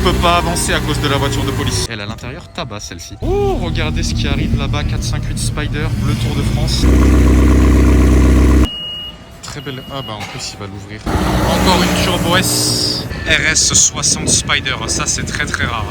Je peux pas avancer à cause de la voiture de police. Elle à l'intérieur tabac celle-ci. Oh, regardez ce qui arrive là-bas, 458 Spider, le Tour de France. Très belle. Ah bah en plus il va l'ouvrir. Encore une Turbo S RS60 Spider, ça c'est très très rare.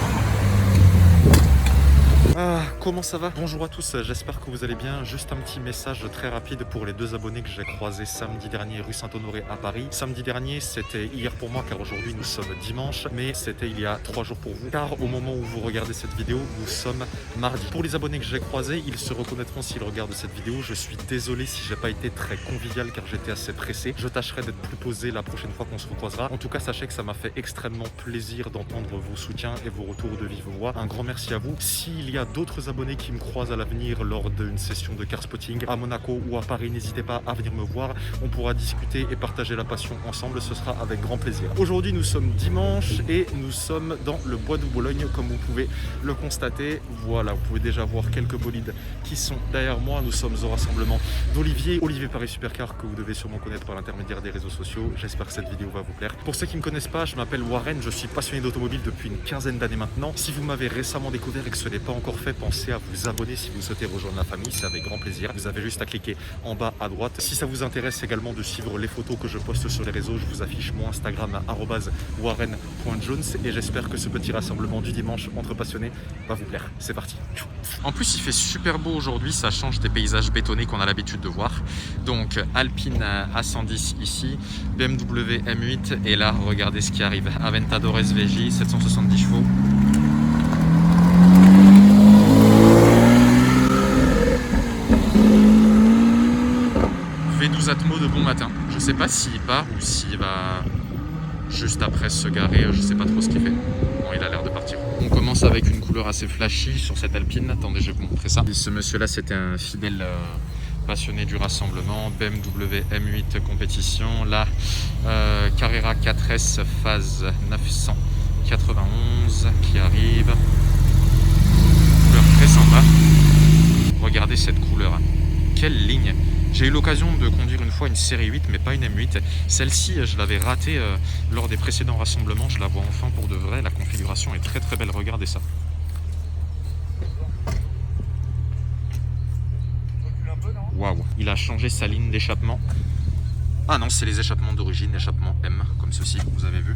Ah, comment ça va? Bonjour à tous, j'espère que vous allez bien. Juste un petit message très rapide pour les deux abonnés que j'ai croisés samedi dernier rue Saint-Honoré à Paris. Samedi dernier, c'était hier pour moi car aujourd'hui nous sommes dimanche, mais c'était il y a 3 jours pour vous car au moment où vous regardez cette vidéo, nous sommes mardi. Pour les abonnés que j'ai croisés, ils se reconnaîtront s'ils regardent cette vidéo. Je suis désolé si j'ai pas été très convivial car j'étais assez pressé. Je tâcherai d'être plus posé la prochaine fois qu'on se recroisera. En tout cas, sachez que ça m'a fait extrêmement plaisir d'entendre vos soutiens et vos retours de vive voix. Un grand merci à vous. S'il y a d'autres abonnés qui me croisent à l'avenir lors d'une session de car spotting à Monaco ou à Paris, n'hésitez pas à venir me voir. On pourra discuter et partager la passion ensemble. Ce sera avec grand plaisir. Aujourd'hui, nous sommes dimanche et nous sommes dans le bois de Boulogne, comme vous pouvez le constater. Voilà, vous pouvez déjà voir quelques bolides qui sont derrière moi. Nous sommes au rassemblement d'Olivier, Olivier Paris Supercar, que vous devez sûrement connaître par l'intermédiaire des réseaux sociaux. J'espère que cette vidéo va vous plaire. Pour ceux qui ne me connaissent pas, je m'appelle Warren, je suis passionné d'automobile depuis une quinzaine d'années maintenant. Si vous m'avez récemment découvert et que ce n'est pas encore fait, pensez à vous abonner si vous souhaitez rejoindre la famille, c'est avec grand plaisir. Vous avez juste à cliquer en bas à droite. Si ça vous intéresse également de suivre les photos que je poste sur les réseaux, je vous affiche mon Instagram à @warren.jones et j'espère que ce petit rassemblement du dimanche entre passionnés va vous plaire. C'est parti. En plus, il fait super beau aujourd'hui, ça change des paysages bétonnés qu'on a l'habitude de voir. Donc Alpine A110 ici, BMW M8 et là, regardez ce qui arrive. Aventador SVJ, 770 chevaux. V12 Atmo de bon matin. Je sais pas s'il part ou s'il va juste après se garer, je sais pas trop ce qu'il fait. Bon, il a l'air de partir. On commence avec une couleur assez flashy sur cette Alpine. Attendez, je vais vous montrer ça. Et ce monsieur-là, c'était un fidèle passionné du rassemblement. BMW M8 compétition. Là, Carrera 4S phase 991 qui arrive. Couleur très sympa. Regardez cette couleur. Quelle ligne! J'ai eu l'occasion de conduire une fois une série 8 mais pas une M8. Celle-ci je l'avais ratée lors des précédents rassemblements. Je la vois enfin pour de vrai. La configuration est très très belle. Regardez ça. Waouh. Il a changé sa ligne d'échappement. Ah non, c'est les échappements d'origine, échappement M comme ceci, vous avez vu.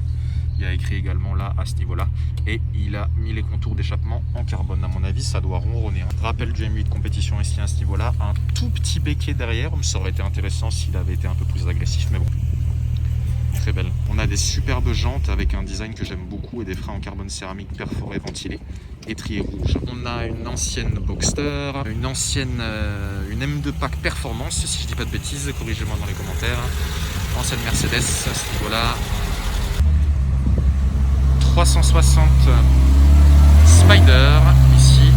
Il y a écrit également là à ce niveau-là et il a mis les contours d'échappement en carbone. À mon avis, ça doit ronronner. Rappel du M8 compétition ici à ce niveau-là. Un tout petit béquet derrière. Ça aurait été intéressant s'il avait été un peu plus agressif, mais bon. Très belle. On a des superbes jantes avec un design que j'aime beaucoup et des freins en carbone céramique perforés ventilés. Étrier rouge. On a une ancienne Boxster, une ancienne une M2 Pack Performance, si je dis pas de bêtises, corrigez-moi dans les commentaires. Ancienne Mercedes à ce niveau-là. 360 Spider ici.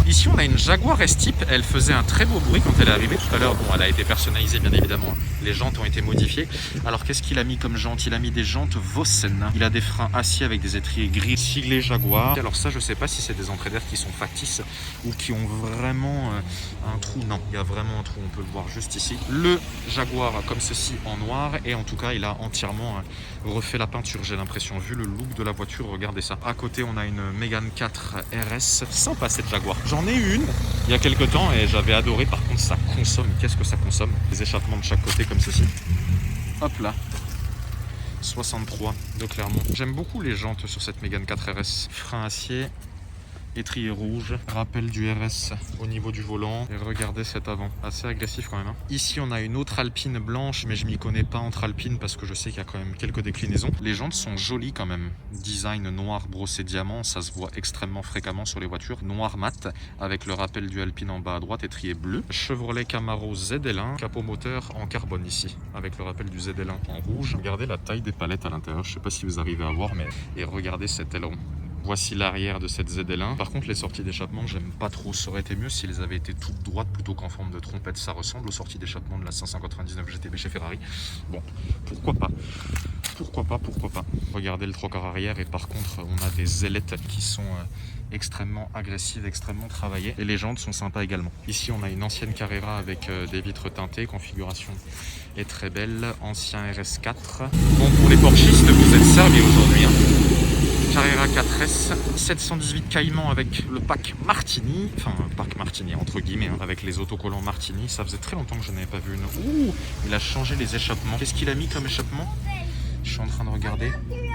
Ici on a une Jaguar S-Type, elle faisait un très beau bruit quand elle est arrivée tout à l'heure. Bon, elle a été personnalisée bien évidemment, les jantes ont été modifiées. Alors qu'est-ce qu'il a mis comme jantes? Il a mis des jantes Vossen. Il a des freins acier avec des étriers gris siglés Jaguar. Alors ça je sais pas si c'est des entrées d'air qui sont factices ou qui ont vraiment un trou. Non, il y a vraiment un trou, on peut le voir juste ici. Le Jaguar comme ceci en noir et en tout cas il a entièrement refait la peinture, j'ai l'impression, vu le look de la voiture. Regardez ça. À côté on a une Mégane 4 RS. Sympa cette Jaguar. J'en ai eu une il y a quelques temps et j'avais adoré. Par contre ça consomme, qu'est-ce que ça consomme. Des échappements de chaque côté comme ceci. Hop là, 63 de Clermont. J'aime beaucoup les jantes sur cette Mégane 4 RS. Frein acier, étrier rouge, rappel du RS au niveau du volant. Et regardez cet avant, assez agressif quand même. Ici on a une autre Alpine blanche, mais je m'y connais pas entre Alpines parce que je sais qu'il y a quand même quelques déclinaisons. Les jantes sont jolies quand même. Design noir brossé diamant, ça se voit extrêmement fréquemment sur les voitures. Noir mat, avec le rappel du Alpine en bas à droite, étrier bleu. Chevrolet Camaro ZL1, capot moteur en carbone ici, avec le rappel du ZL1 en rouge. Regardez la taille des palettes à l'intérieur, je sais pas si vous arrivez à voir, mais et regardez cet aileron. Voici l'arrière de cette ZL1. Par contre, les sorties d'échappement, j'aime pas trop. Ça aurait été mieux si elles avaient été toutes droites plutôt qu'en forme de trompette. Ça ressemble aux sorties d'échappement de la 599 GTB chez Ferrari. Bon, pourquoi pas. Pourquoi pas, pourquoi pas. Regardez le trocard arrière et par contre, on a des ailettes qui sont extrêmement agressives, extrêmement travaillées. Et les jantes sont sympas également. Ici, on a une ancienne Carrera avec des vitres teintées. Configuration est très belle. Ancien RS4. Bon, pour les porchistes, vous êtes servis aujourd'hui. 4S, 718 Caïman avec le pack Martini, enfin pack Martini entre guillemets, hein, avec les autocollants Martini. Ça faisait très longtemps que je n'avais pas vu une. Ouh, il a changé les échappements. Qu'est-ce qu'il a mis comme échappement? Je suis en train de regarder.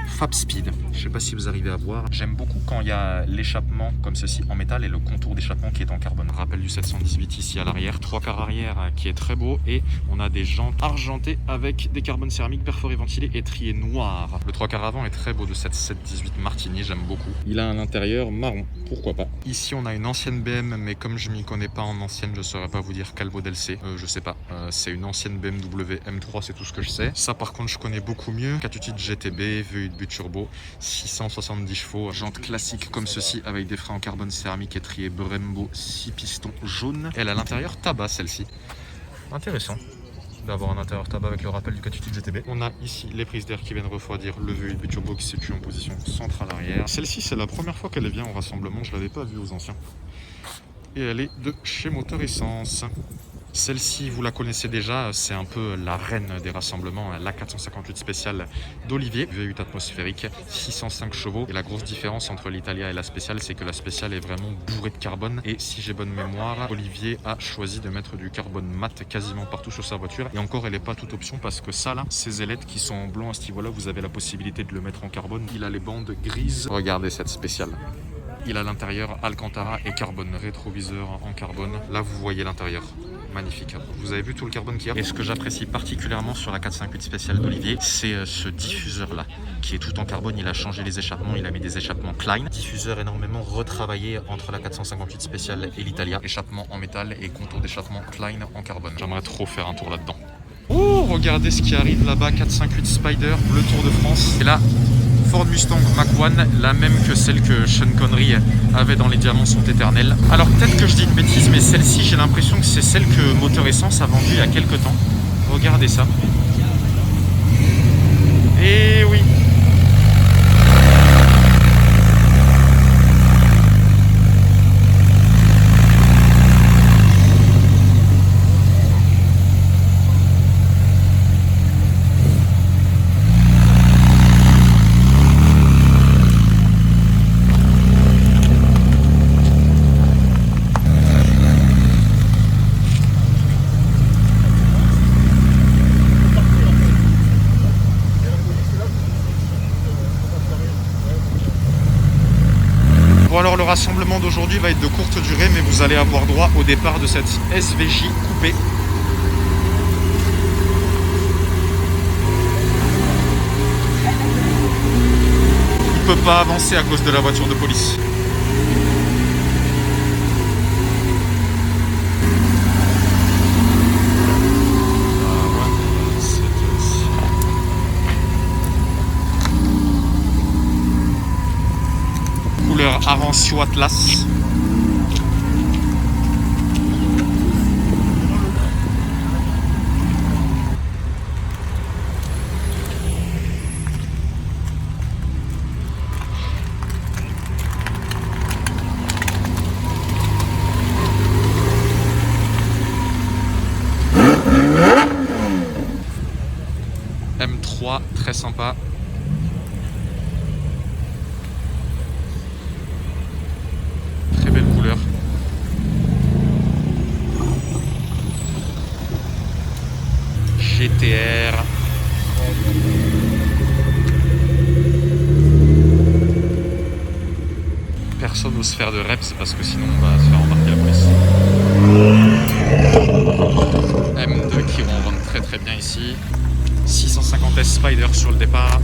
Fab Speed. Je sais pas si vous arrivez à voir. J'aime beaucoup quand il y a l'échappement comme ceci en métal et le contour d'échappement qui est en carbone. Rappel du 718 ici à l'arrière. 3 quarts arrière qui est très beau. Et on a des jantes argentées avec des carbones céramiques perforés, ventilés et triés noirs. Le 3 quarts avant est très beau de cette 718 Martini. J'aime beaucoup. Il a un intérieur marron. Pourquoi pas. Ici on a une ancienne BM, mais comme je m'y connais pas en ancienne, je saurais pas vous dire quel modèle c'est. Je sais pas. C'est une ancienne BMW M3, c'est tout ce que je sais. Ça par contre je connais beaucoup mieux. 4 GTB, V8 turbo, 670 chevaux, jantes classiques comme ceci avec des freins en carbone céramique étriés Brembo 6 pistons jaunes. Elle a l'intérieur tabac celle-ci. Intéressant d'avoir un intérieur tabac avec le rappel du 4 GTB. On a ici les prises d'air qui viennent refroidir le V8 turbo qui se situe en position centrale arrière. Celle-ci c'est la première fois qu'elle vient au rassemblement, je l'avais pas vue aux anciens. Et elle est de chez Moteur Essence. Celle-ci, vous la connaissez déjà, c'est un peu la reine des rassemblements, la 458 spéciale d'Olivier, V8 atmosphérique, 605 chevaux. Et la grosse différence entre l'Italia et la spéciale, c'est que la spéciale est vraiment bourrée de carbone. Et si j'ai bonne mémoire, Olivier a choisi de mettre du carbone mat quasiment partout sur sa voiture. Et encore, elle n'est pas toute option parce que ça là, ces ailettes qui sont en blanc à ce niveau-là, vous avez la possibilité de le mettre en carbone. Il a les bandes grises. Regardez cette spéciale. Il a l'intérieur Alcantara et carbone, rétroviseur en carbone. Là, vous voyez l'intérieur. Magnifique. Vous avez vu tout le carbone qu'il y a. Et ce que j'apprécie particulièrement sur la 458 spéciale d'Olivier, c'est ce diffuseur là qui est tout en carbone. Il a changé les échappements, il a mis des échappements Klein. Diffuseur énormément retravaillé entre la 458 spéciale et l'Italia. Échappement en métal et contour d'échappement Klein en carbone. J'aimerais trop faire un tour là-dedans. Oh, regardez ce qui arrive là-bas, 458 Spider, le Tour de France. Et là, Ford Mustang Mach-1, la même que celle que Sean Connery avait dans Les Diamants sont éternels. Alors peut-être que je dis une bêtise, mais celle-ci, j'ai l'impression que c'est celle que Moteur Essence a vendue il y a quelques temps. Regardez ça. Et oui. Bon alors le rassemblement d'aujourd'hui va être de courte durée, mais vous allez avoir droit au départ de cette SVJ coupée. Il ne peut pas avancer à cause de la voiture de police. Couleur Arancio Atlas. M3, très sympa. Très belle couleur. GTR. Personne n'ose faire de reps parce que sinon on va se faire embarquer la police. M2 qui ronronne très très bien ici. 650S Spider sur le départ.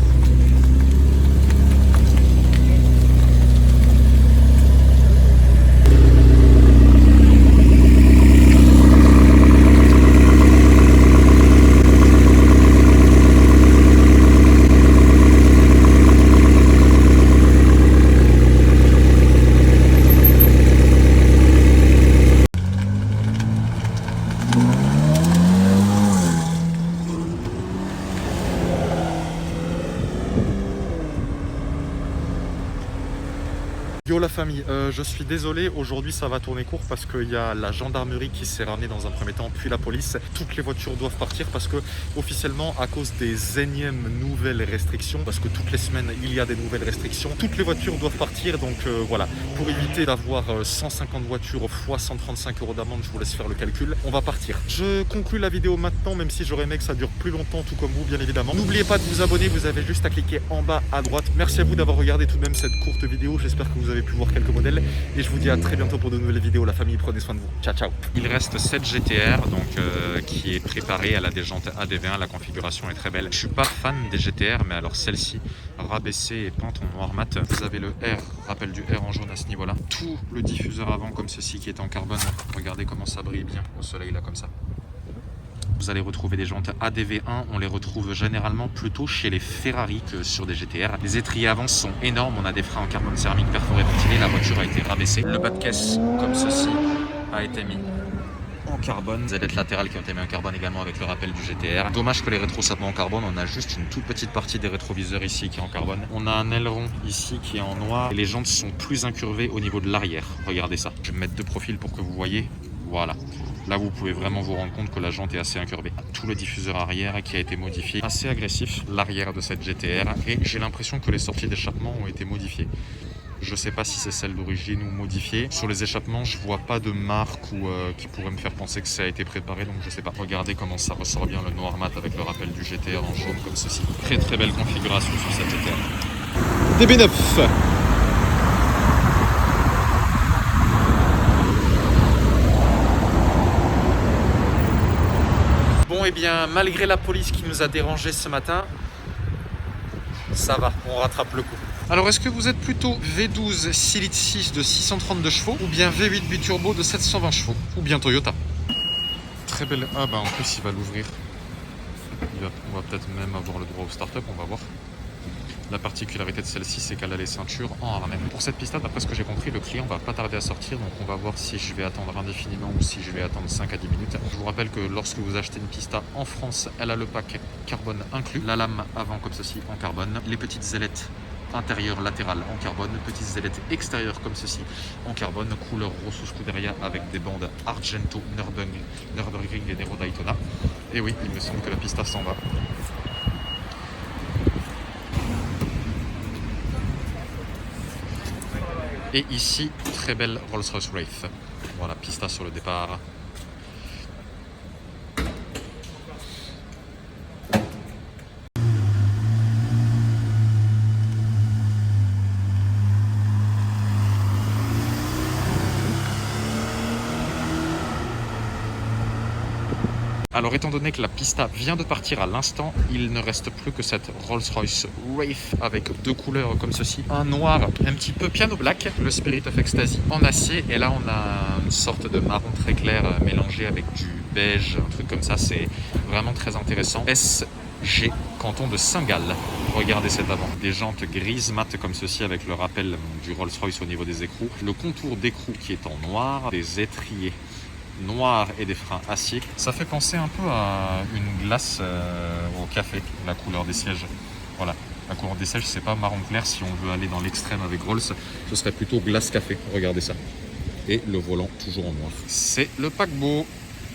Yo la famille, je suis désolé, aujourd'hui ça va tourner court parce qu'il y a la gendarmerie qui s'est ramenée dans un premier temps, puis la police. Toutes les voitures doivent partir parce que officiellement, à cause des énièmes nouvelles restrictions, parce que toutes les semaines il y a des nouvelles restrictions, toutes les voitures doivent partir. Donc voilà, pour éviter d'avoir 150 voitures fois 135 € d'amende, je vous laisse faire le calcul, on va partir. Je conclue la vidéo maintenant, même si j'aurais aimé que ça dure plus longtemps, tout comme vous bien évidemment. N'oubliez pas de vous abonner, vous avez juste à cliquer en bas à droite. Merci à vous d'avoir regardé tout de même cette courte vidéo, j'espère que vous avez pu voir quelques modèles et je vous dis à très bientôt pour de nouvelles vidéos. La famille, prenez soin de vous. Ciao ciao. Il reste cette GTR donc qui est préparée, elle a des jantes ADV1, la configuration est très belle. Je suis pas fan des GTR, mais alors celle-ci rabaissée et peinte en noir mat. Vous avez le R, rappel du R en jaune à ce niveau là, tout le diffuseur avant comme ceci qui est en carbone. Regardez comment ça brille bien au soleil là comme ça. Vous allez retrouver des jantes ADV1, on les retrouve généralement plutôt chez les Ferrari que sur des GTR. Les étriers avant sont énormes, on a des freins en carbone céramique perforé ventilé, la voiture a été rabaissée. Le bas de caisse, comme ceci, a été mis en carbone. Les ailettes latérales qui ont été mises en carbone également avec le rappel du GTR. Dommage que les rétros soient pas en carbone, on a juste une toute petite partie des rétroviseurs ici qui est en carbone. On a un aileron ici qui est en noir et les jantes sont plus incurvées au niveau de l'arrière. Regardez ça. Je vais me mettre de profil pour que vous voyez. Voilà. Là, vous pouvez vraiment vous rendre compte que la jante est assez incurvée. Tout le diffuseur arrière qui a été modifié, assez agressif, l'arrière de cette GTR. Et j'ai l'impression que les sorties d'échappement ont été modifiées. Je ne sais pas si c'est celle d'origine ou modifiée. Sur les échappements, je vois pas de marque ou qui pourrait me faire penser que ça a été préparé, donc je sais pas. Regardez comment ça ressort bien le noir mat avec le rappel du GTR en jaune comme ceci. Très très belle configuration sur cette GTR. DB9. Bon, et bien, malgré la police qui nous a dérangés ce matin, ça va, on rattrape le coup. Alors, est-ce que vous êtes plutôt V12 6 litres 6 de 632 chevaux ou bien V8 biturbo de 720 chevaux ou bien Toyota? Très belle. Ah, bah en plus, il va l'ouvrir. On va peut-être même avoir le droit au start-up, on va voir. La particularité de celle-ci, c'est qu'elle a les ceintures en harnais. Pour cette pista, d'après ce que j'ai compris, le client va pas tarder à sortir, donc on va voir si je vais attendre indéfiniment ou si je vais attendre 5 à 10 minutes. Je vous rappelle que lorsque vous achetez une pista en France, elle a le pack carbone inclus. La lame avant comme ceci en carbone, les petites ailettes intérieures latérales en carbone, petites ailettes extérieures comme ceci en carbone, couleur Rosso Scuderia avec des bandes Argento, Nürburgring et Nero Daytona. Et oui, il me semble que la pista s'en va. Et ici, très belle Rolls-Royce Wraith. Voilà, pista sur le départ. Alors étant donné que la pista vient de partir à l'instant, il ne reste plus que cette Rolls-Royce Wraith avec deux couleurs comme ceci. Un noir un petit peu piano black, le Spirit of Ecstasy en acier. Et là on a une sorte de marron très clair mélangé avec du beige, un truc comme ça. C'est vraiment très intéressant. SG canton de Saint-Gall. Regardez cet avant. Des jantes grises mat comme ceci avec le rappel du Rolls-Royce au niveau des écrous. Le contour d'écrou qui est en noir. Des étriers noir et des freins acier. Ça fait penser un peu à une glace au café, la couleur des sièges. Voilà, la couleur des sièges, c'est pas marron clair. Si on veut aller dans l'extrême avec Rolls, ce serait plutôt glace café. Regardez ça. Et le volant toujours en noir. C'est le paquebot.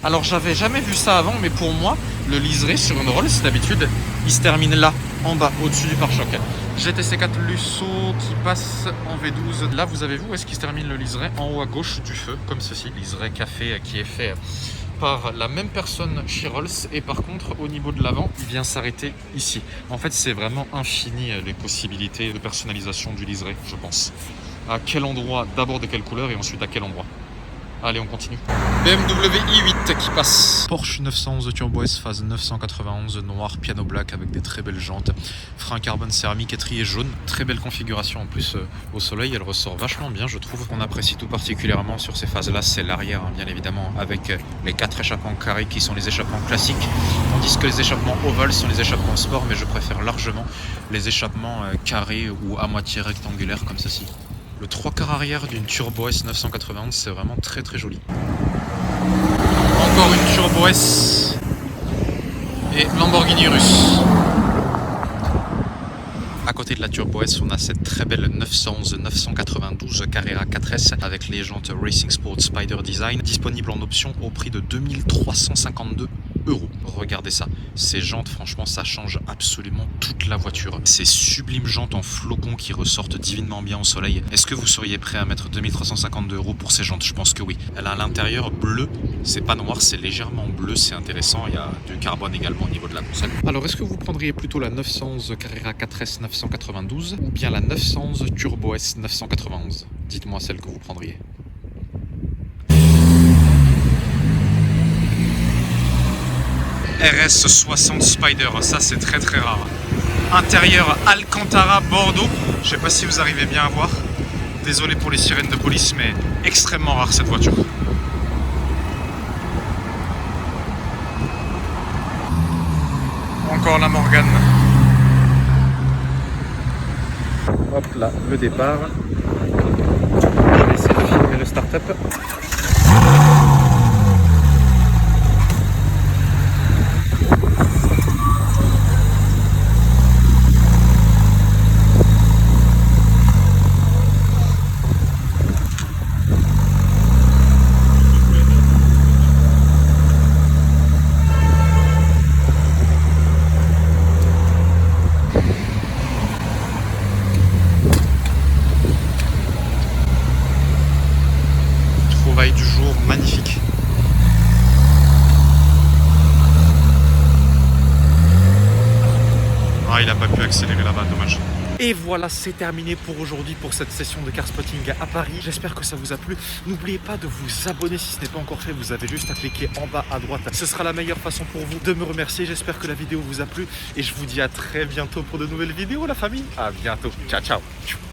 Alors j'avais jamais vu ça avant, mais pour moi, le liseré sur une Rolls, d'habitude, il se termine là, en bas, au-dessus du pare-choc. GTC4 Lusso qui passe en V12. Là, vous avez vu où est-ce qu'il se termine le liseré? En haut à gauche du feu, comme ceci. Liseré café qui est fait par la même personne chez Rolls. Et par contre, au niveau de l'avant, il vient s'arrêter ici. En fait, c'est vraiment infini les possibilités de personnalisation du liseré, je pense. À quel endroit, d'abord de quelle couleur et ensuite à quel endroit. Allez, on continue. BMW i8 qui passe. Porsche 911 Turbo S phase 991 noir piano black avec des très belles jantes. Frein carbone céramique étrier jaune. Très belle configuration en plus au soleil. Elle ressort vachement bien, je trouve. On apprécie tout particulièrement sur ces phases-là, c'est l'arrière, hein, bien évidemment, avec les 4 échappements carrés qui sont les échappements classiques. Tandis que les échappements ovales sont les échappements sport, mais je préfère largement les échappements carrés ou à moitié rectangulaires comme ceci. Le 3/4 arrière d'une Turbo S 991, c'est vraiment très très joli. Encore une Turbo S et Lamborghini russe. À côté de la Turbo S, on a cette très belle 911-992 Carrera 4S avec les jantes Racing Sport Spider Design, disponible en option au prix de 2352 €. Regardez ça, ces jantes, franchement, ça change absolument toute la voiture. Ces sublimes jantes en flocons qui ressortent divinement bien au soleil. Est-ce que vous seriez prêt à mettre 2352 € pour ces jantes? Je pense que oui. Elle a à l'intérieur bleu, c'est pas noir, c'est légèrement bleu, c'est intéressant. Il y a du carbone également au niveau de la console. Alors, est-ce que vous prendriez plutôt la 911 Carrera 4S 992 ou bien la 911 Turbo S 991? Dites-moi celle que vous prendriez. RS60 Spider, ça c'est très très rare. Intérieur Alcantara Bordeaux, je sais pas si vous arrivez bien à voir. Désolé pour les sirènes de police, mais extrêmement rare cette voiture. Encore la Morgane. Hop là, le départ. Je vais essayer de filmer le start-up. Trouvaille du jour, magnifique. Ah, il n'a pas pu accélérer là-bas, dommage. Et voilà, c'est terminé pour aujourd'hui, pour cette session de car spotting à Paris. J'espère que ça vous a plu. N'oubliez pas de vous abonner si ce n'est pas encore fait. Vous avez juste à cliquer en bas à droite. Ce sera la meilleure façon pour vous de me remercier. J'espère que la vidéo vous a plu. Et je vous dis à très bientôt pour de nouvelles vidéos, la famille. À bientôt. Ciao, ciao.